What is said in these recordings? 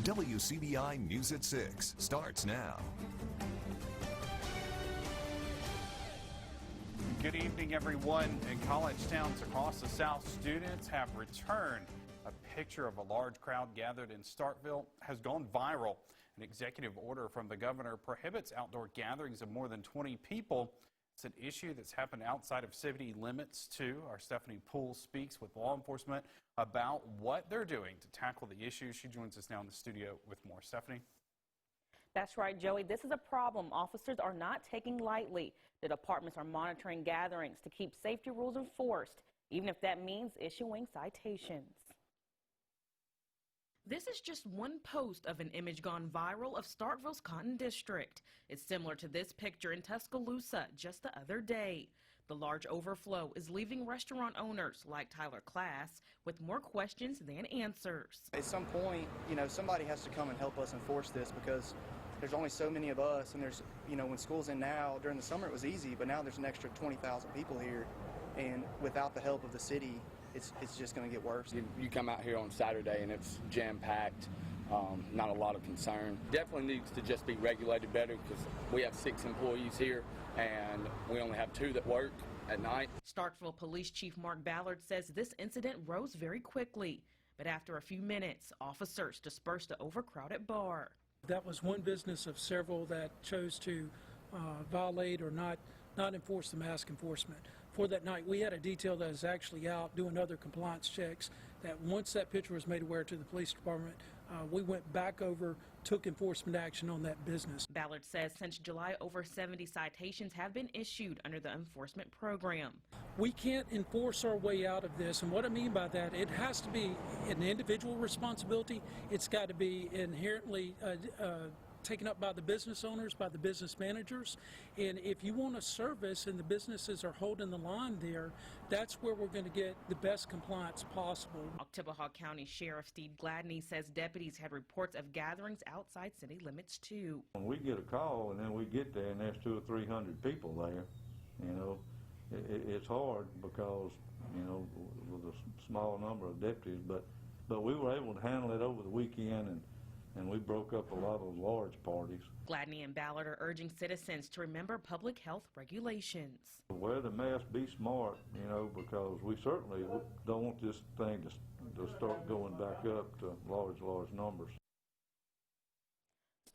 WCBI News at 6 starts now. Good evening, everyone. In college towns across the South, students have returned. A picture of a large crowd gathered in Starkville has gone viral. An executive order from the governor prohibits outdoor gatherings of more than 20 people. It's an issue that's happened outside of city limits, too. Our Stephanie Poole speaks with law enforcement about what they're doing to tackle the issue. She joins us now in the studio with more. Stephanie? That's right, Joey. This is a problem officers are not taking lightly. The departments are monitoring gatherings to keep safety rules enforced, even if that means issuing citations. This is just one post of an image gone viral of Starkville's Cotton District. It's similar to this picture in Tuscaloosa just the other day. The large overflow is leaving restaurant owners like Tyler Class with more questions than answers. At some point, somebody has to come and help us enforce this because there's only so many of us, and there's, when school's in now, during the summer it was easy, but now there's an extra 20,000 people here, and without the help of the city, it's just going to get worse. You come out here on Saturday and it's jam-packed, not a lot of concern. Definitely needs to just be regulated better because we have 6 employees here and we only have 2 that work at night. Starkville Police Chief Mark Ballard says this incident rose very quickly, but after a few minutes, officers dispersed the overcrowded bar. That was one business of several that chose to violate or not enforce the mask enforcement. For that night, we had a detail that is actually out doing other compliance checks, that once that picture was made aware to the police department, we went back over, took enforcement action on that business. Ballard says since July, over 70 citations have been issued under the enforcement program. We can't enforce our way out of this, and what I mean by that, it has to be an individual responsibility. It's got to be inherently taken up by the business owners, by the business managers, and if you want a service and the businesses are holding the line there, that's where we're going to get the best compliance possible. Oktibbeha County Sheriff Steve Gladney says deputies had reports of gatherings outside city limits too. When we get a call and then we get there and there's 200 or 300 people there, it's hard because, with a small number of deputies, but we were able to handle it over the weekend and we broke up a lot of large parties. Gladney and Ballard are urging citizens to remember public health regulations. Wear the mask, be smart, because we certainly don't want this thing to start going back up to large numbers.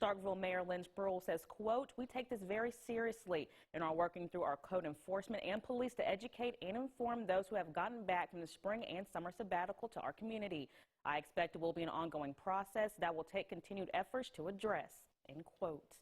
Starkville Mayor Lynn Spruill says, quote, "We take this very seriously and are working through our code enforcement and police to educate and inform those who have gotten back from the spring and summer sabbatical to our community. I expect it will be an ongoing process that will take continued efforts to address," end quote.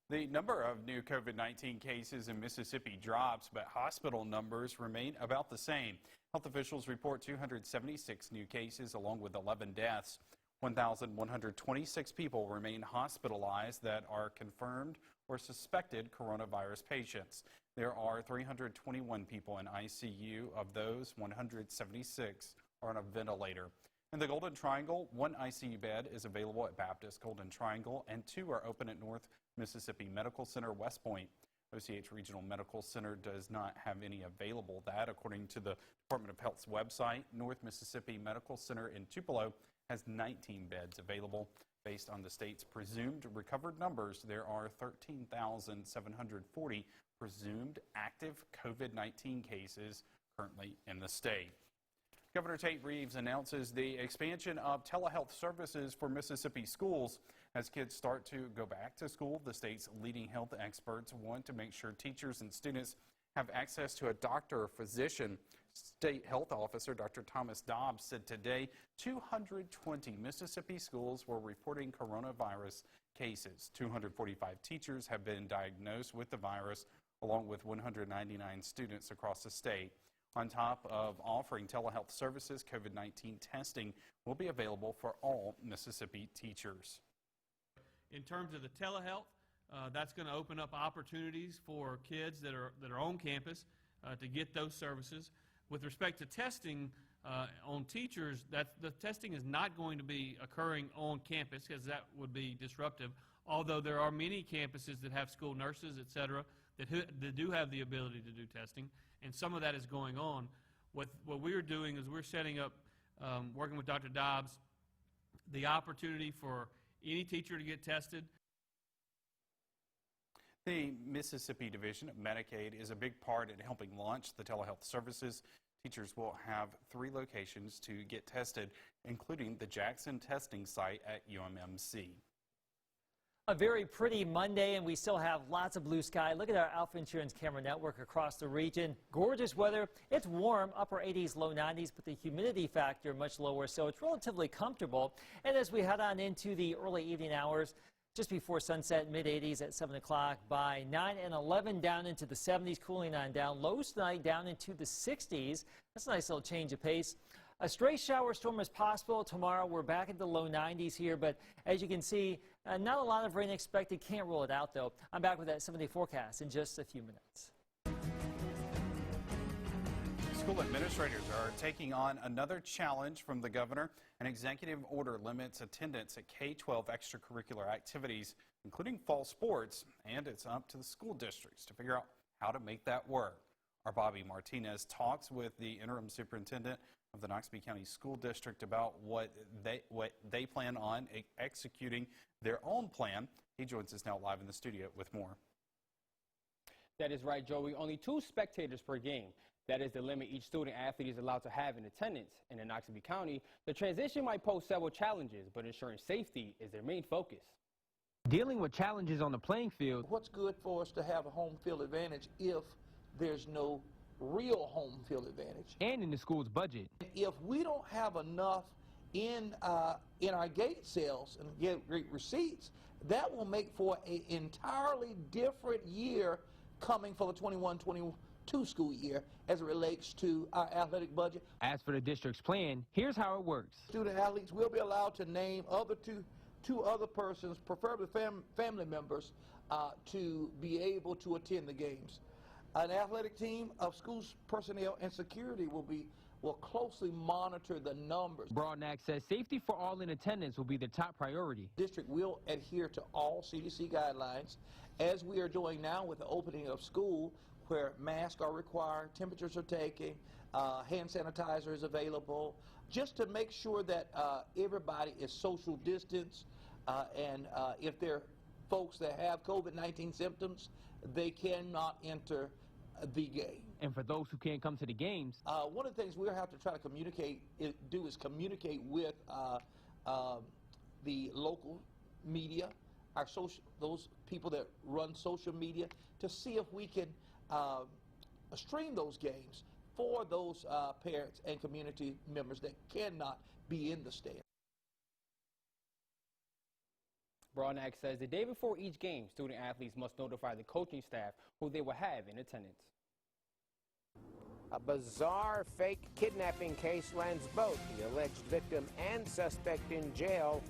The number of new COVID-19 cases in Mississippi drops, but hospital numbers remain about the same. Health officials report 276 new cases along with 11 deaths. 1,126 people remain hospitalized that are confirmed or suspected coronavirus patients. There are 321 people in ICU. Of those, 176 are on a ventilator. In the Golden Triangle, 1 ICU bed is available at Baptist Golden Triangle and 2 are open at North Mississippi Medical Center, West Point. OCH Regional Medical Center does not have any available. That, according to the Department of Health's website, North Mississippi Medical Center in Tupelo has 19 beds available. Based on the state's presumed recovered numbers, there are 13,740 presumed active COVID-19 cases currently in the state. Governor Tate Reeves announces the expansion of telehealth services for Mississippi schools. As kids start to go back to school, the state's leading health experts want to make sure teachers and students have access to a doctor or physician. State Health Officer Dr. Thomas Dobbs said today 220 Mississippi schools were reporting coronavirus cases. 245 teachers have been diagnosed with the virus, along with 199 students across the state. On top of offering telehealth services, COVID-19 testing will be available for all Mississippi teachers. In terms of the telehealth, that's going to open up opportunities for kids that are on campus to get those services. With respect to testing on teachers, the testing is not going to be occurring on campus because that would be disruptive, although there are many campuses that have school nurses, et cetera, that do have the ability to do testing, and some of that is going on. What we're doing is we're setting up, working with Dr. Dobbs, the opportunity for any teacher to get tested. The Mississippi Division of Medicaid is a big part in helping launch the telehealth services. Teachers will have 3 locations to get tested, including the Jackson testing site at UMMC. A very pretty Monday, and we still have lots of blue sky. Look at our Alpha Insurance camera network across the region. Gorgeous weather. It's warm, upper 80s, low 90s, but the humidity factor much lower, so it's relatively comfortable. And as we head on into the early evening hours, just before sunset, mid-80s at 7 o'clock. By 9 and 11, down into the 70s, cooling on down. Lows tonight down into the 60s. That's a nice little change of pace. A stray shower storm is possible tomorrow. We're back at the low 90s here, but as you can see, not a lot of rain expected. Can't rule it out, though. I'm back with that 7-day forecast in just a few minutes. School administrators are taking on another challenge from the governor. An executive order limits attendance at K-12 extracurricular activities, including fall sports, and it's up to the school districts to figure out how to make that work. Our Bobby Martinez talks with the interim superintendent of the Knoxville County School District about what they plan on executing their own plan. He joins us now live in the studio with more. That is right, Joey. Only 2 spectators per game. That is the limit each student athlete is allowed to have in attendance. In the Knoxville County, the transition might pose several challenges, but ensuring safety is their main focus. Dealing with challenges on the playing field. What's good for us to have a home field advantage if there's no real home field advantage? And in the school's budget. If we don't have enough in our gate sales and get great receipts, that will make for an entirely different year coming for the 21-22 school year as it relates to our athletic budget. As for the district's plan, here's how it works. Student athletes will be allowed to name two other persons, preferably family members, to be able to attend the games. An athletic team of school personnel and security will closely monitor the numbers. Broadnax says safety for all in attendance will be the top priority. The district will adhere to all CDC guidelines, as we are doing now with the opening of school, where masks are required, temperatures are taken, hand sanitizer is available, just to make sure that everybody is social distance, and if there are folks that have COVID-19 symptoms, they cannot enter the game. And for those who can't come to the games, one of the things we'll have to try to communicate with the local media, those people that run social media, to see if we can stream those games for those parents and community members that cannot be in the stand. Broadnax says the day before each game, student athletes must notify the coaching staff who they will have in attendance. A bizarre fake kidnapping case lands both the alleged victim and suspect in jail.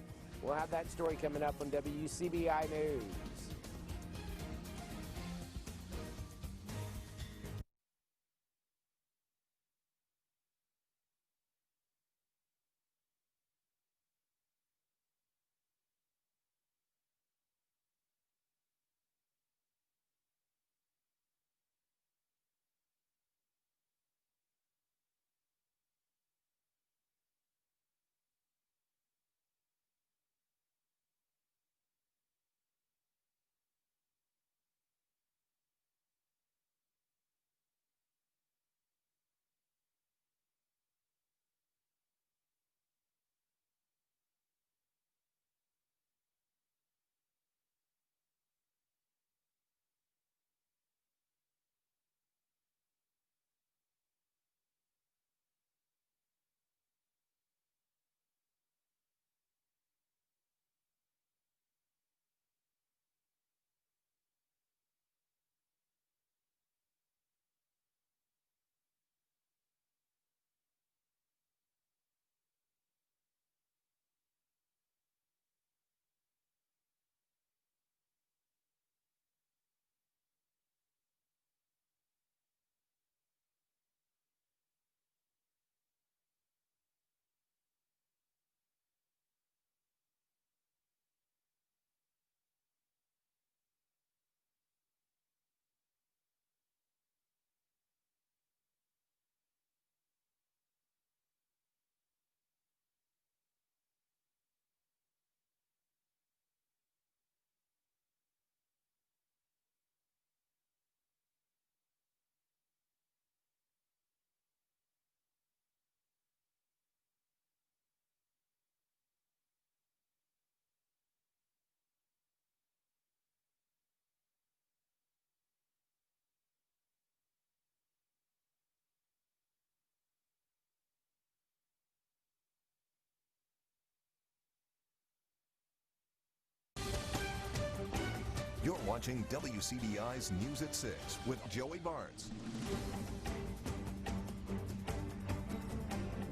We'll have that story coming up on WCBI News. watching WCBI's News at 6 with Joey Barnes.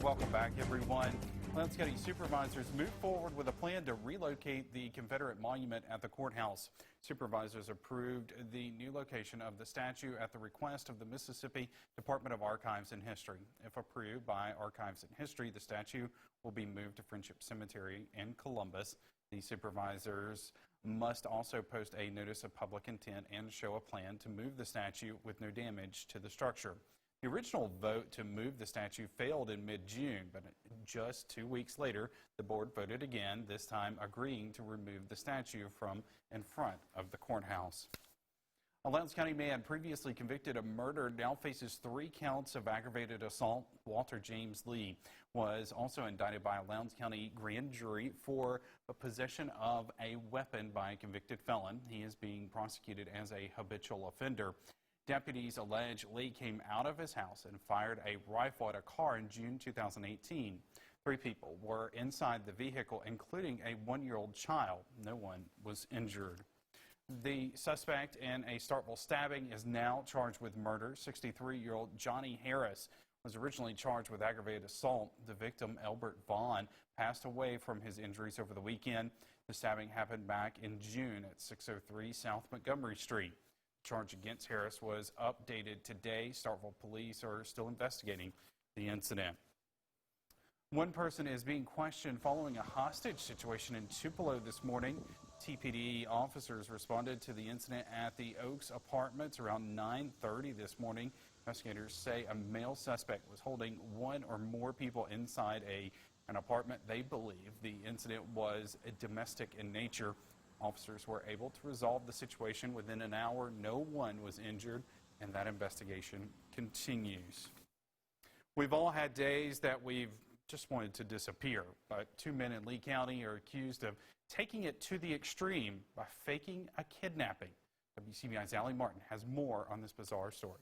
Welcome back, everyone. Lowndes County supervisors moved forward with a plan to relocate the Confederate monument at the courthouse. Supervisors approved the new location of the statue at the request of the Mississippi Department of Archives and History. If approved by Archives and History, the statue will be moved to Friendship Cemetery in Columbus. The supervisors must also post a notice of public intent and show a plan to move the statue with no damage to the structure. The original vote to move the statue failed in mid-June, but just 2 weeks later, the board voted again, this time agreeing to remove the statue from in front of the courthouse. A Lowndes County man previously convicted of murder now faces 3 counts of aggravated assault. Walter James Lee was also indicted by a Lowndes County grand jury for possession of a weapon by a convicted felon. He is being prosecuted as a habitual offender. Deputies allege Lee came out of his house and fired a rifle at a car in June 2018. 3 people were inside the vehicle, including a 1-year-old child. No one was injured. The suspect in a Starkville stabbing is now charged with murder. 63-year-old Johnny Harris was originally charged with aggravated assault. The victim, Elbert Vaughn, passed away from his injuries over the weekend. The stabbing happened back in June at 603 South Montgomery Street. The charge against Harris was updated today. Starkville police are still investigating the incident. One person is being questioned following a hostage situation in Tupelo this morning. TPD officers responded to the incident at the Oaks Apartments around 9:30 this morning. Investigators say a male suspect was holding 1 or more people inside an apartment. They believe the incident was domestic in nature. Officers were able to resolve the situation within an hour. No one was injured, and that investigation continues. We've all had days that we've just wanted to disappear, but 2 men in Lee County are accused of taking it to the extreme by faking a kidnapping. WCBI's Allie Martin has more on this bizarre story.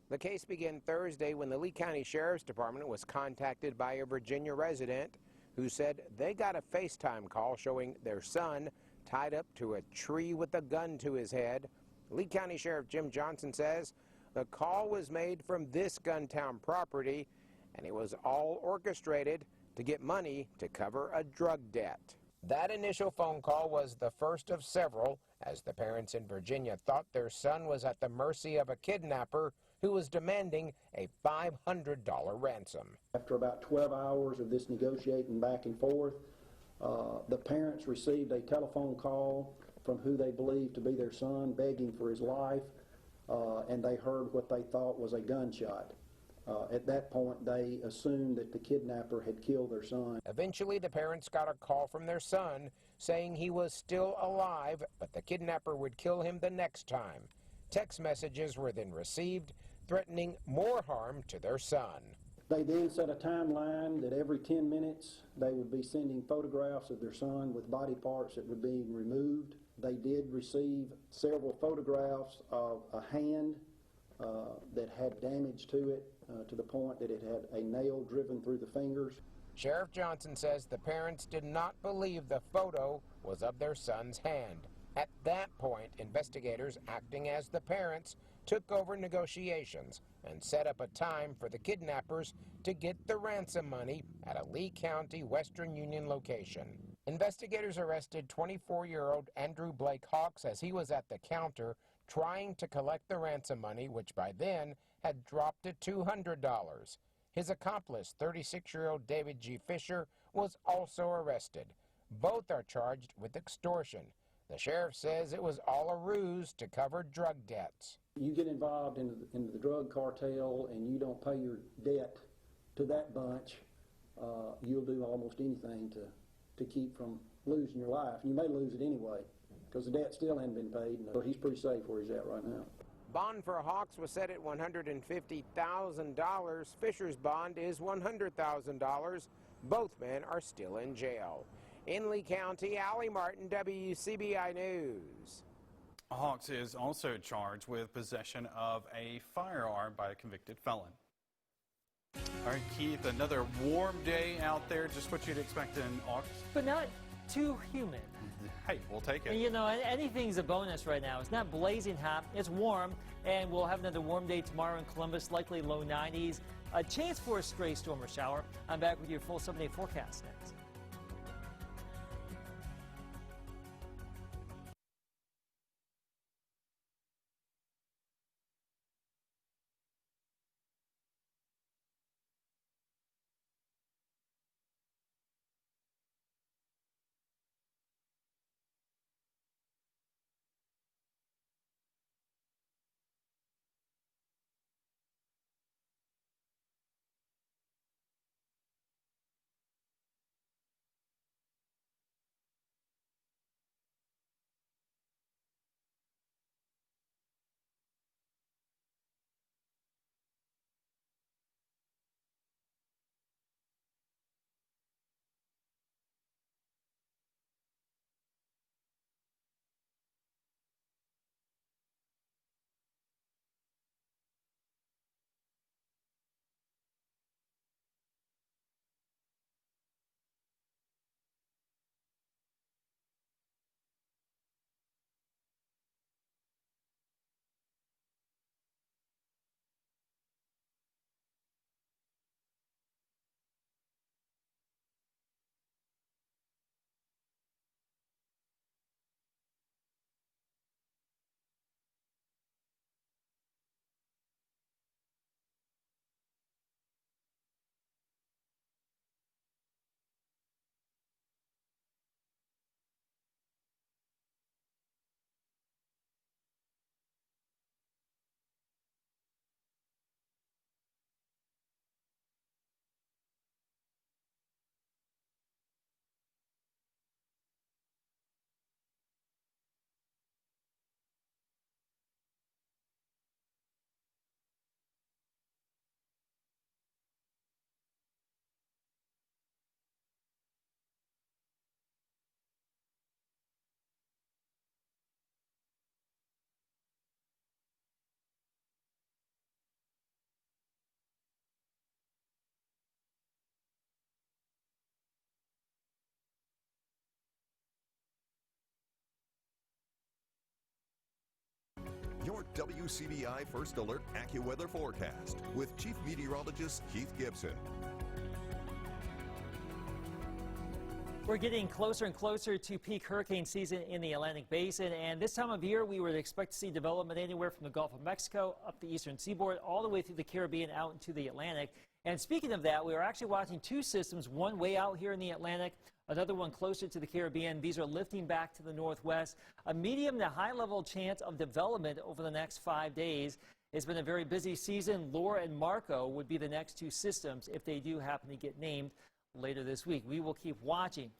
The case began Thursday when the Lee County Sheriff's Department was contacted by a Virginia resident who said they got a FaceTime call showing their son tied up to a tree with a gun to his head. Lee County Sheriff Jim Johnson says the call was made from this Guntown property, and it was all orchestrated to get money to cover a drug debt. That initial phone call was the first of several, as the parents in Virginia thought their son was at the mercy of a kidnapper who was demanding a $500 ransom. After about 12 hours of this negotiating back and forth, the parents received a telephone call from who they believed to be their son begging for his life, and they heard what they thought was a gunshot. At that point, they assumed that the kidnapper had killed their son. Eventually, the parents got a call from their son saying he was still alive, but the kidnapper would kill him the next time. Text messages were then received, threatening more harm to their son. They then set a timeline that every 10 minutes they would be sending photographs of their son with body parts that were being removed. They did receive several photographs of a hand that had damage to it, to the point that it had a nail driven through the fingers. Sheriff Johnson says the parents did not believe the photo was of their son's hand. At that point, investigators, acting as the parents, took over negotiations and set up a time for the kidnappers to get the ransom money at a Lee County Western Union location. Investigators arrested 24-year-old Andrew Blake Hawks as he was at the counter trying to collect the ransom money, which by then had dropped to $200. His accomplice, 36-year-old David G. Fisher, was also arrested. Both are charged with extortion. The sheriff says it was all a ruse to cover drug debts. You get involved in the drug cartel and you don't pay your debt to that bunch, you'll do almost anything to keep from losing your life. You may lose it anyway because the debt still hasn't been paid. So he's pretty safe where he's at right now. Bond for Hawks was set at $150,000. Fisher's bond is $100,000. Both men are still in jail. In Lee County, Allie Martin, WCBI News. Hawks is also charged with possession of a firearm by a convicted felon. All right, Keith, another warm day out there, just what you'd expect in August. But not too humid. Hey, we'll take it. And, you know, anything's a bonus right now. It's not blazing hot. It's warm, and we'll have another warm day tomorrow in Columbus, likely low 90s. A chance for a stray storm or shower. I'm back with your full 7-day forecast next. Your WCBI First Alert AccuWeather forecast with Chief Meteorologist Keith Gibson. We're getting closer and closer to peak hurricane season in the Atlantic Basin, and this time of year we would expect to see development anywhere from the Gulf of Mexico up the eastern seaboard all the way through the Caribbean out into the Atlantic. And speaking of that, we are actually watching two systems, one way out here in the Atlantic, another one closer to the Caribbean. These are lifting back to the northwest. A medium to high level chance of development over the next 5 days. It's been a very busy season. Laura and Marco would be the next two systems if they do happen to get named later this week. We will keep watching.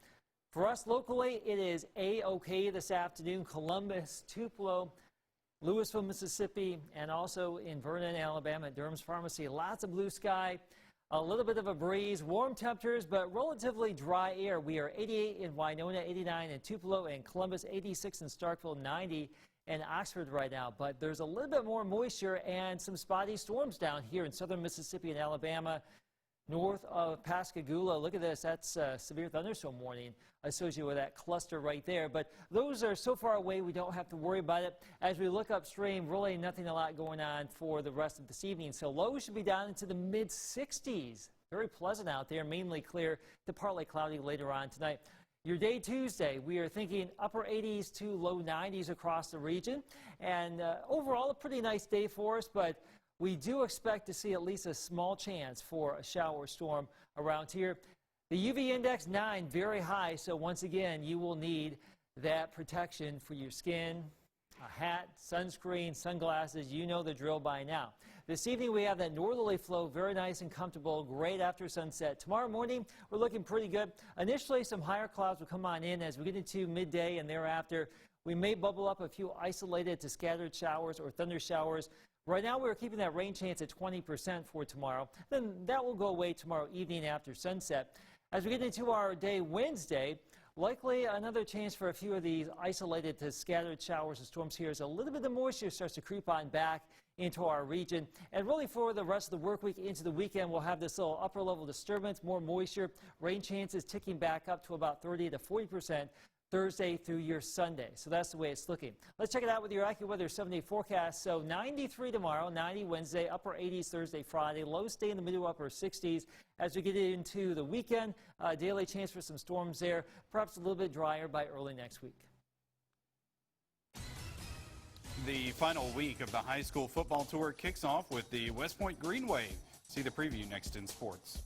For us locally, it is A-OK this afternoon. Columbus, Tupelo, Louisville, Mississippi, and also in Vernon, Alabama at Durham's Pharmacy. Lots of blue sky, a little bit of a breeze, warm temperatures, but relatively dry air. We are 88 in Winona, 89 in Tupelo and Columbus, 86 in Starkville, 90 in Oxford right now. But there's a little bit more moisture and some spotty storms down here in southern Mississippi and Alabama. North of Pascagoula, look at this, that's a severe thunderstorm warning associated with that cluster right there. But those are so far away we don't have to worry about it. As we look upstream, really nothing a lot going on for the rest of this evening. So lows should be down into the mid-60s. Very pleasant out there, mainly clear to partly cloudy later on tonight. Your day Tuesday, we are thinking upper 80s to low 90s across the region. And overall, a pretty nice day for us, but we do expect to see at least a small chance for a shower storm around here. The UV index 9, very high, so once again, you will need that protection for your skin, a hat, sunscreen, sunglasses. You know the drill by now. This evening, we have that northerly flow, very nice and comfortable, great after sunset. Tomorrow morning, we're looking pretty good. Initially, some higher clouds will come on in as we get into midday and thereafter. We may bubble up a few isolated to scattered showers or thunder showers. Right now, we're keeping that rain chance at 20% for tomorrow. Then that will go away tomorrow evening after sunset. As we get into our day Wednesday, likely another chance for a few of these isolated to scattered showers and storms here as a little bit of moisture starts to creep on back into our region. And really for the rest of the work week into the weekend, we'll have this little upper level disturbance, more moisture, rain chances ticking back up to about 30 to 40%. Thursday through your Sunday. So that's the way it's looking. Let's check it out with your AccuWeather 7-day forecast. So 93 tomorrow, 90 Wednesday, upper 80s Thursday, Friday. Lows stay in the middle upper 60s. As we get into the weekend, daily chance for some storms there. Perhaps a little bit drier by early next week. The final week of the high school football tour kicks off with the West Point Green Wave. See the preview next in sports.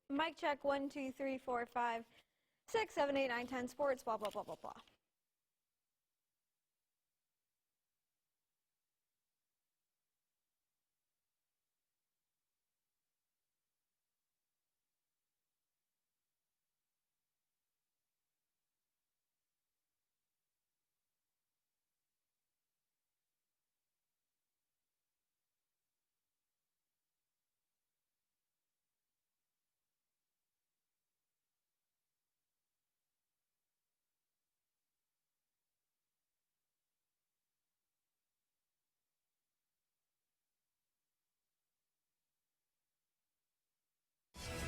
Mic check, 1, 2, 3, 4, 5, 6, 7, 8, 9, 10, sports, blah, blah, blah, blah, blah.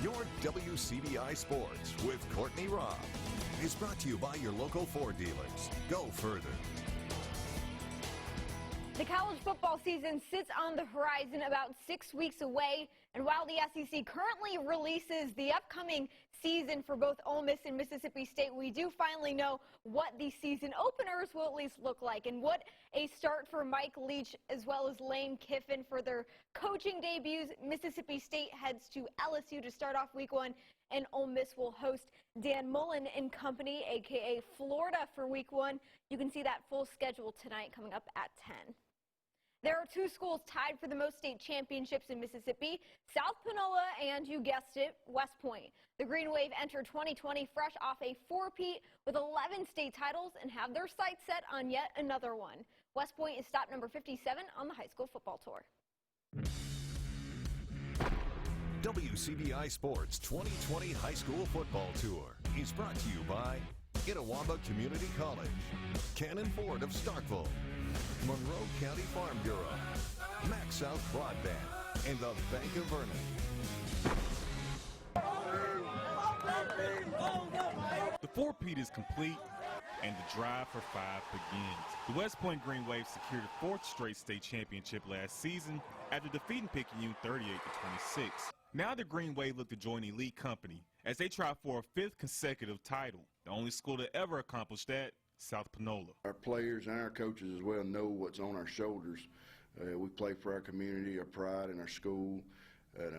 Your WCBI Sports with Courtney Robb is brought to you by your local Ford dealers. Go further. The college football season sits on the horizon, about 6 weeks away, and while the SEC currently releases the upcoming season for both Ole Miss and Mississippi State, we do finally know what the season openers will at least look like, and what a start for Mike Leach as well as Lane Kiffin for their coaching debuts. Mississippi State heads to LSU to start off week 1, and Ole Miss will host Dan Mullen and company, aka Florida, for week 1. You can see that full schedule tonight coming up at 10. There are 2 schools tied for the most state championships in Mississippi, South Panola and, you guessed it, West Point. The Green Wave entered 2020 fresh off a 4-peat with 11 state titles and have their sights set on yet another one. West Point is stop number 57 on the high school football tour. WCBI Sports 2020 High School Football Tour is brought to you by Itawamba Community College, Cannon Ford of Starkville, Monroe County Farm Bureau, Max South Broadband, and the Bank of Vernon. The 4-peat is complete, and the drive for 5 begins. The West Point Green Wave secured a 4th straight state championship last season after defeating Picayune 38-26. Now the Green Wave look to join elite company as they try for a 5th consecutive title. The only school to ever accomplish that, South Panola. Our players and our coaches as well know what's on our shoulders. We play for our community, our pride, and our school, and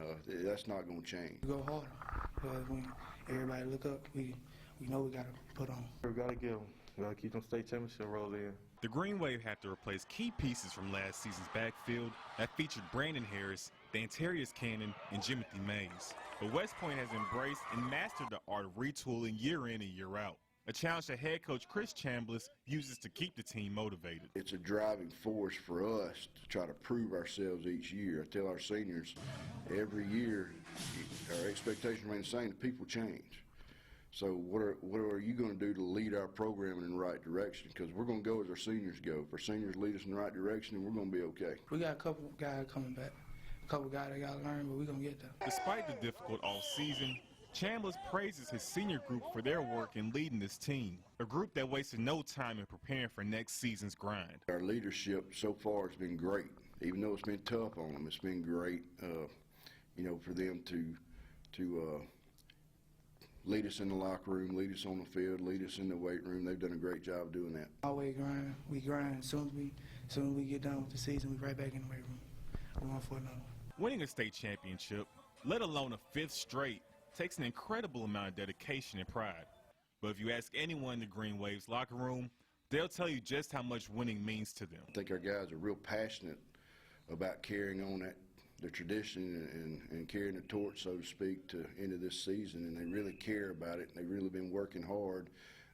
that's not going to change. We go harder. When everybody look up, we know we got to put on. We got to give them. We got to keep them state championship roles in. The Green Wave had to replace key pieces from last season's backfield that featured Brandon Harris, Dantarius Cannon, and Jimothy Mays. But West Point has embraced and mastered the art of retooling year in and year out, a challenge that head coach Chris Chambliss uses to keep the team motivated. It's a driving force for us to try to prove ourselves each year. I tell our seniors every year our expectations remain the same. The people change. So what are you going to do to lead our program in the right direction? Because we're going to go as our seniors go. If our seniors lead us in the right direction, then we're going to be okay. We got a couple guys coming back, a couple guys that got to learn, but we're going to get there. Despite the difficult off-season, Chambliss praises his senior group for their work in leading this team, a group that wasted no time in preparing for next season's grind. Our leadership so far has been great. Even though it's been tough on them, it's been great, you know, for them to lead us in the locker room, lead us on the field, lead us in the weight room. They've done a great job doing that. Always grind. We grind. As soon as we get done with the season, we right back in the weight room. We're going for another. Winning a state championship, let alone a 5th straight, takes an incredible amount of dedication and pride. But if you ask anyone in the Green Waves locker room, they'll tell you just how much winning means to them. I think our guys are real passionate about carrying on the tradition and carrying the torch, so to speak, to into this season, and they really care about it. They've really been working hard,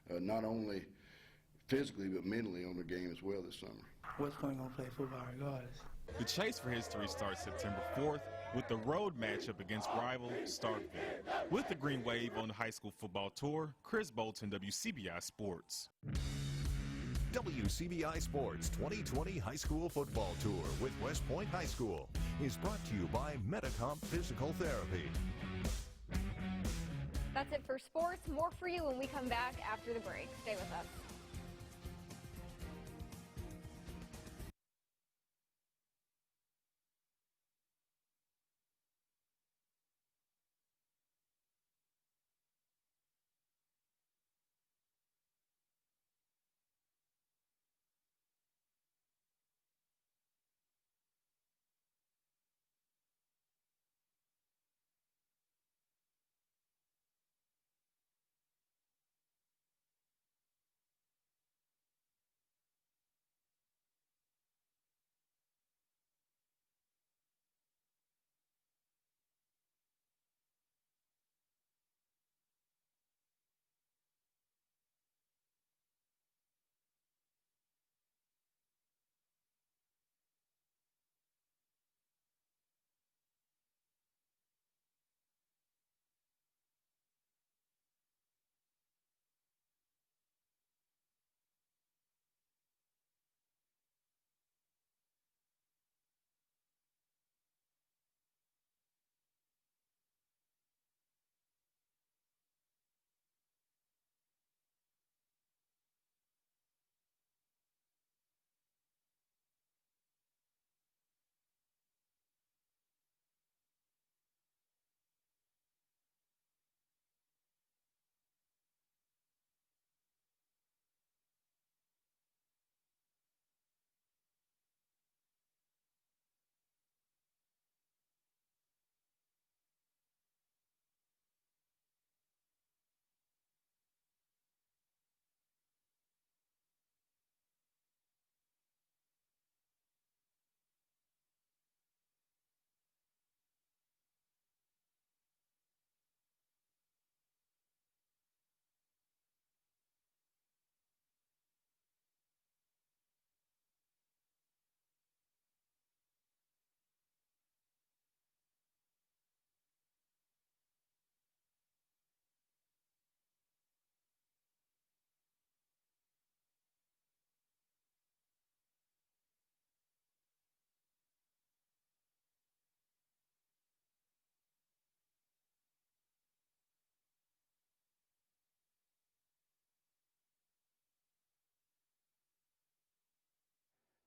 not only physically but mentally on their game as well this summer. West Point gonna play football regardless. The chase for history starts September 4th with the road matchup against rival Starkville. With the Green Wave on the high school football tour, Chris Bolton, WCBI Sports. WCBI Sports 2020 High School Football Tour with West Point High School is brought to you by Medicomp Physical Therapy. That's it for sports. More for you when we come back after the break. Stay with us.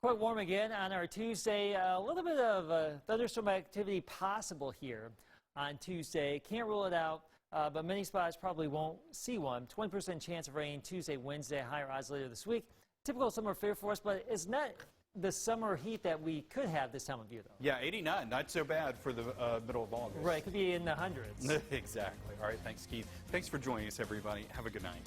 Quite warm again on our Tuesday. A little bit of thunderstorm activity possible here on Tuesday. Can't rule it out, but many spots probably won't see one. 20% chance of rain Tuesday, Wednesday, higher odds later this week. Typical summer fare for us, but it's not the summer heat that we could have this time of year, though. Yeah, 89, not so bad for the middle of August. Right, could be in the hundreds. Exactly. All right, thanks, Keith. Thanks for joining us, everybody. Have a good night.